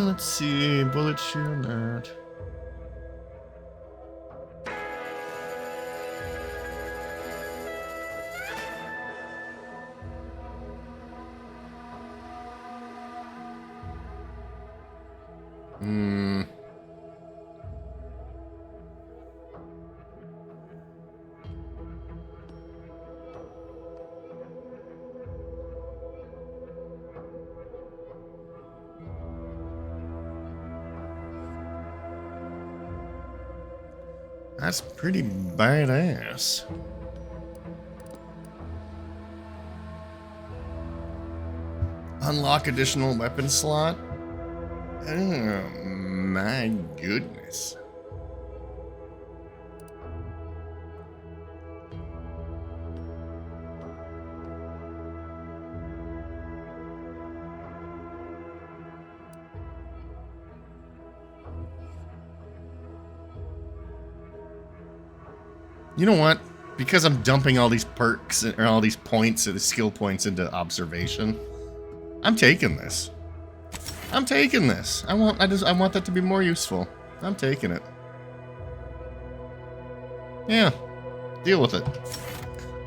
Let's see. Bullet shield, that. That's pretty badass. Unlock additional weapon slot. Oh my goodness. You know what? Because I'm dumping all these perks or all these points or the skill points into observation, I'm taking this. I'm taking this. I want that to be more useful. I'm taking it. Yeah. Deal with it.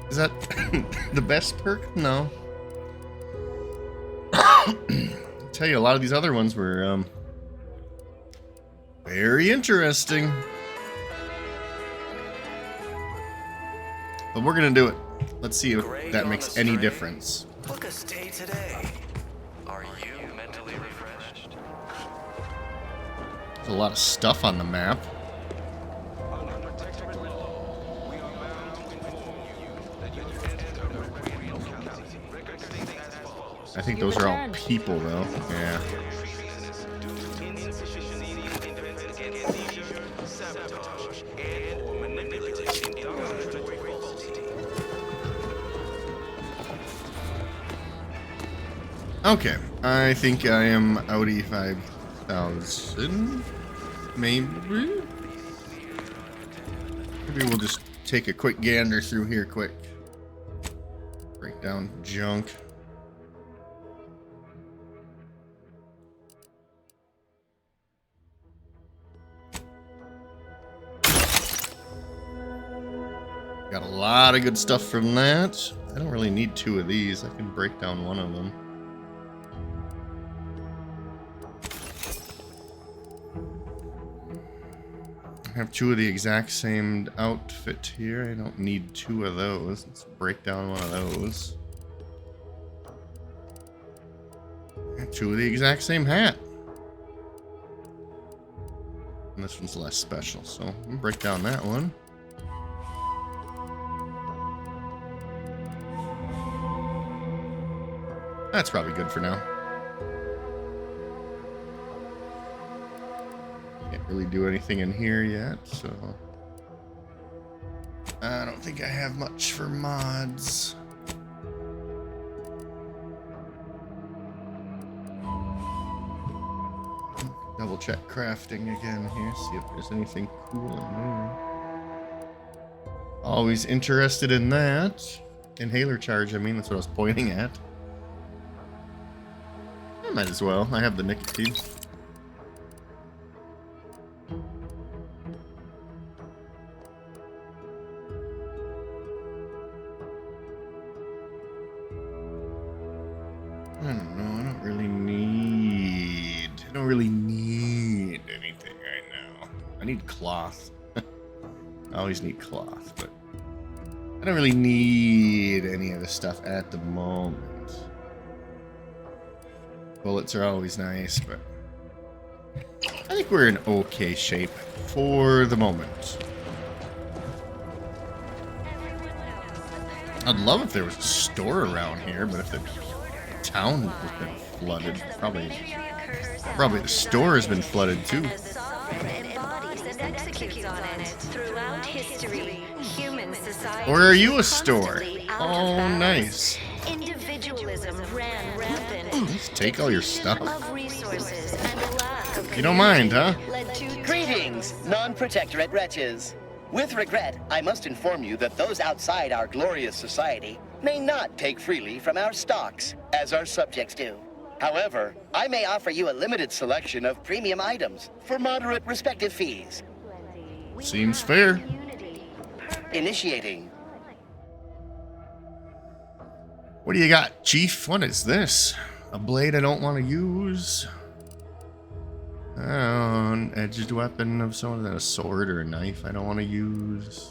Is that the best perk? No. I'll tell you, a lot of these other ones were very interesting. But we're gonna do it. Let's see if that makes any difference. Book a stay today. Are you mentally refreshed? There's a lot of stuff on the map. I think those are all people, though. Yeah. Okay, I think I am Audi 5000. Maybe we'll just take a quick gander through here quick. Break down junk. Got a lot of good stuff from that. I don't really need 2 of these. I can break down 1 of them. I have 2 of the exact same outfit here. I don't need 2 of those. Let's break down 1 of those. I have 2 of the exact same hat. And this one's less special, so I'm gonna break down that one. That's probably good for now. Can't really do anything in here yet, so I don't think I have much for mods. Double check crafting again here, see if there's anything cool in there. Always interested in that. Inhaler charge, I mean, that's what I was pointing at. I might as well. I have the nicotine. I don't know. I don't really need anything right now. I need cloth. I always need cloth, but I don't really need any of this stuff at the moment. Bullets are always nice, but I think we're in okay shape for the moment. I'd love if there was a store around here, but if the town has been flooded, probably the store has been flooded too. Or are you a store? Oh, nice. Individualism ran rampant. Just take all your stuff. You don't mind, huh? Greetings, non-protectorate wretches. With regret, I must inform you that those outside our glorious society may not take freely from our stocks, as our subjects do. However, I may offer you a limited selection of premium items for moderate respective fees. Seems fair. Initiating. What do you got, Chief? What is this? A blade I don't want to use? Oh, an edged weapon of some kind, a sword or a knife I don't want to use.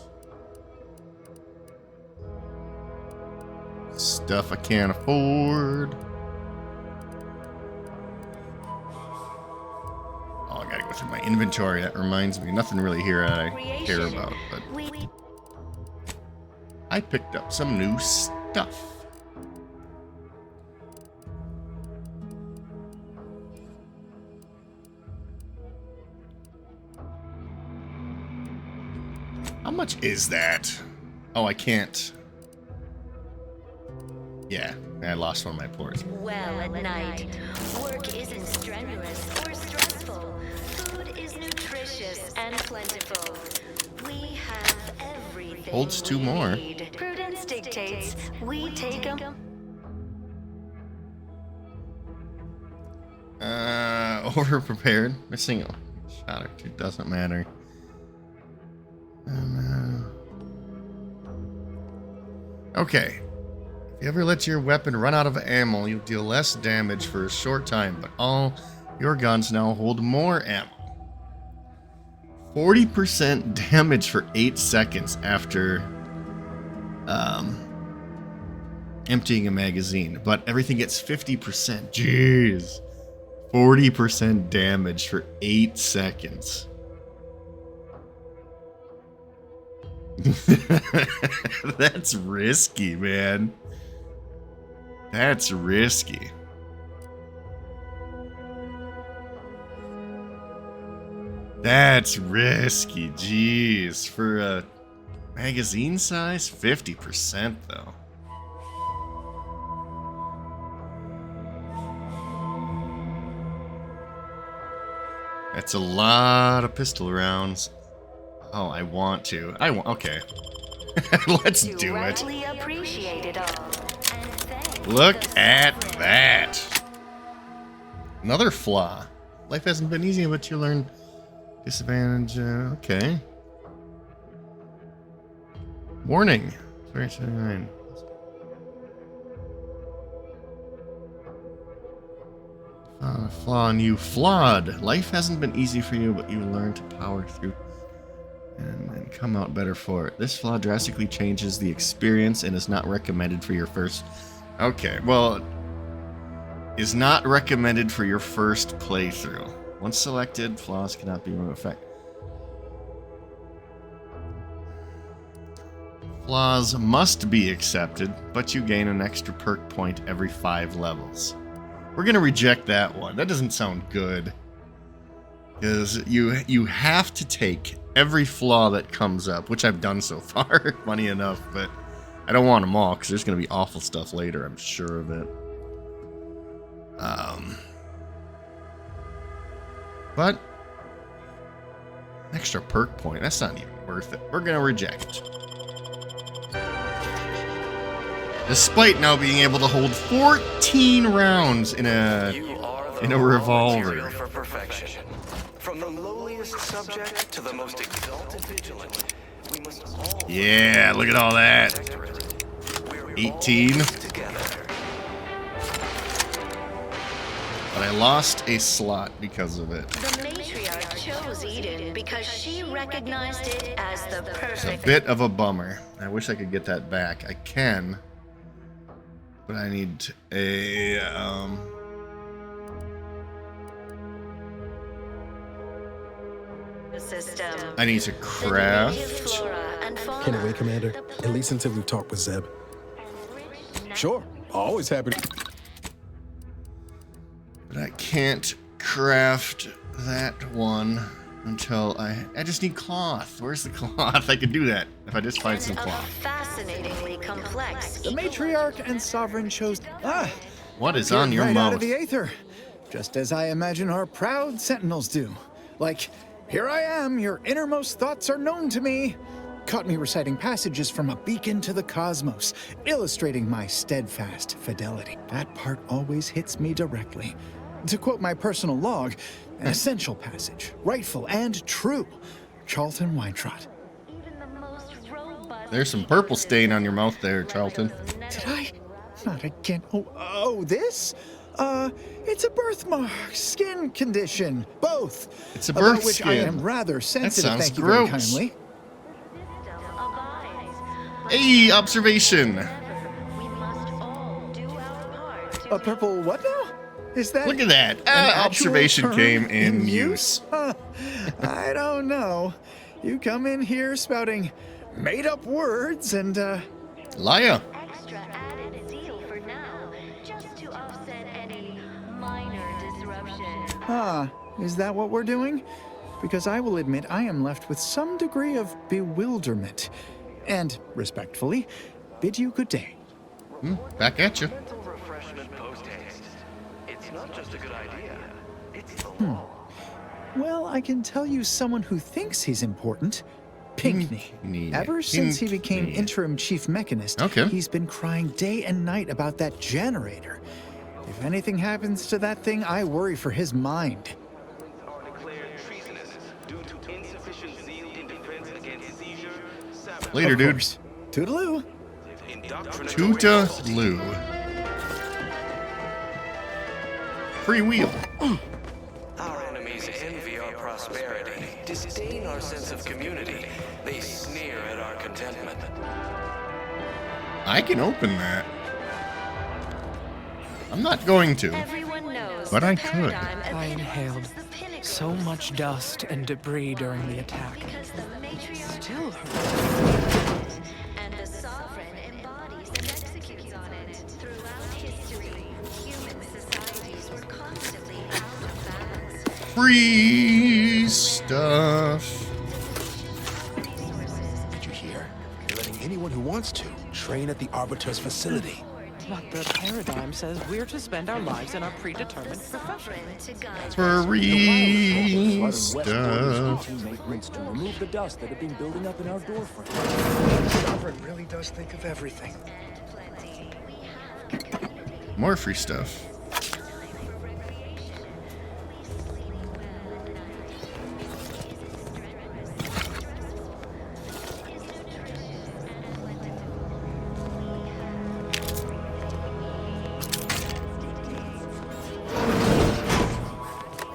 Stuff I can't afford. Oh, I gotta go through my inventory. That reminds me, nothing really here that I care about, but I picked up some new stuff. How much is that? Oh, I can't. Yeah, I lost one of my ports. Well, at night, work isn't strenuous or stressful. Food is nutritious and plentiful. We have everything. Holds two more. Prudence dictates we take them. Over-prepared. Missing a shot or two doesn't matter. Okay. If you ever let your weapon run out of ammo, you'll deal less damage for a short time, but all your guns now hold more ammo. 40% damage for 8 seconds after emptying a magazine, but everything gets 50%. Jeez. 40% damage for 8 seconds. That's risky, man. That's risky. That's risky. Jeez. For a magazine size, 50% though. That's a lot of pistol rounds. Oh, I want to. Okay. Let's do it. Look at that. Another flaw. Life hasn't been easy, but you learn disadvantage. Okay. Warning. 39. Flaw in you. Flawed. Life hasn't been easy for you, but you learn to power through and come out better for it. This flaw drastically changes the experience and is not recommended for your first... Okay, well, is not recommended for your first playthrough. Once selected, flaws cannot be removed. Effect. Flaws must be accepted, but you gain an extra perk point every 5 levels. We're gonna reject that one. That doesn't sound good. Because you have to take every flaw that comes up, which I've done so far, funny enough, but I don't want them all, because there's gonna be awful stuff later, I'm sure of it. But extra perk point, that's not even worth it. We're gonna reject. Despite now being able to hold 14 rounds in a revolver. For perfection. From the lowliest subject to the most exalted vigilant, we must all Yeah, look at all that. 18. But I lost a slot because of it. The matriarch chose Eden because she recognized it as the It's a perfect. bit of a bummer. I wish I could get that back. I can. But I need a System. I need to craft. Can't wait, Commander. At least until we've talked with Zeb. Sure. Always happy to. But I can't craft that one until I just need cloth. Where's the cloth? I could do that if I just find some cloth. Fascinatingly complex. The matriarch and sovereign chose. What is Get on your right out mouth? of the aether, just as I imagine our proud sentinels do. Like, here I am. Your innermost thoughts are known to me. Caught me reciting passages from a beacon to the cosmos, illustrating my steadfast fidelity. That part always hits me directly. To quote my personal log, an essential passage, rightful and true. Charlton Weintrott. There's some purple stain on your mouth there, Charlton. Did I? Not again. Oh, this? It's a birthmark, skin condition, both. It's a about birth which I skin. am rather sensitive. sounds Thank you very gross. kindly. Hey, observation. A purple what now? Is that? Look at that. an actual Observation term came in use. Huh. I don't know. You come in here spouting made-up words and Liar. Extra added deal for now, just to offset any minor disruption. Is that what we're doing? Because I will admit I am left with some degree of bewilderment. And, respectfully, bid you good day. Back at you. refreshment post-haste. It's not just a good idea, it's the law. Well, I can tell you someone who thinks he's important. Pinkney. Ever since he became interim chief mechanist, he's been crying day and night about that generator. If anything happens to that thing, I worry for his mind. Later, Of dude. course. Toodaloo. Toodaloo. Free wheel. Our enemies envy our prosperity, disdain our sense of community. They sneer at our contentment. I can open that. I'm not going to, but I could. I inhaled so much dust and debris during the attack. Still hurts. And the sovereign embodies and executes on it. Throughout history, human societies were constantly out of balance. Free stuff. Did you hear? They're letting anyone who wants to train at the Arbiter's facility. But the paradigm says we're to spend our lives in our predetermined profession. Free stuff. To remove the dust that had been building up in our doorframe. The sovereign really does think of everything. More free stuff.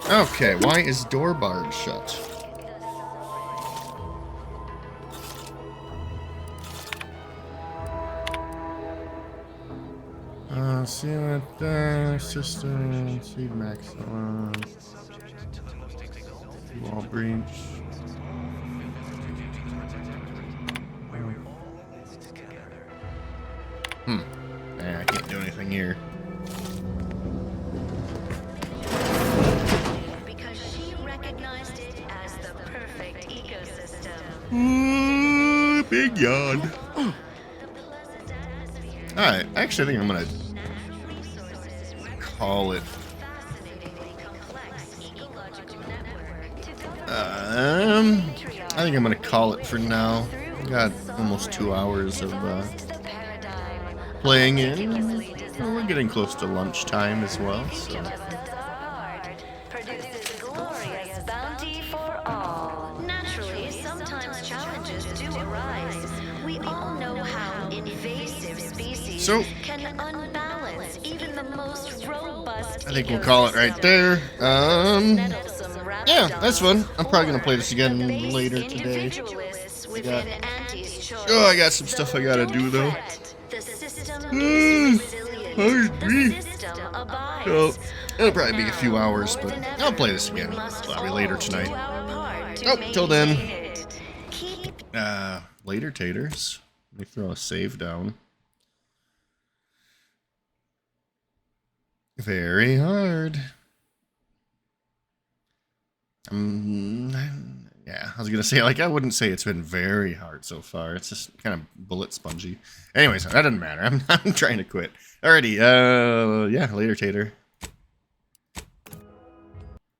Okay, why is door barred shut? See what there, system, seed max, wall breach. here. Because she recognized it as the perfect ecosystem. Big yawn. Alright, actually I think I'm gonna call it. I think I'm gonna call it for now. Got almost 2 hours of playing in. Well, we're getting close to lunchtime as well, so. Produces glorious bounty for all. Naturally, sometimes challenges do arise. We all know how invasive species can unbalance even the most robust. I think we'll call it right there. Yeah, that's fun. I'm probably gonna play this again later today. I got some stuff I gotta do though. So, it'll probably be a few hours, but I'll play this again probably later tonight. Oh, till then. Later, taters. Let me throw a save down. Very hard. Yeah, I was gonna say, like, I wouldn't say it's been very hard so far. It's just kind of bullet spongy. Anyways, that doesn't matter. I'm trying to quit. Alrighty, yeah, later, tater.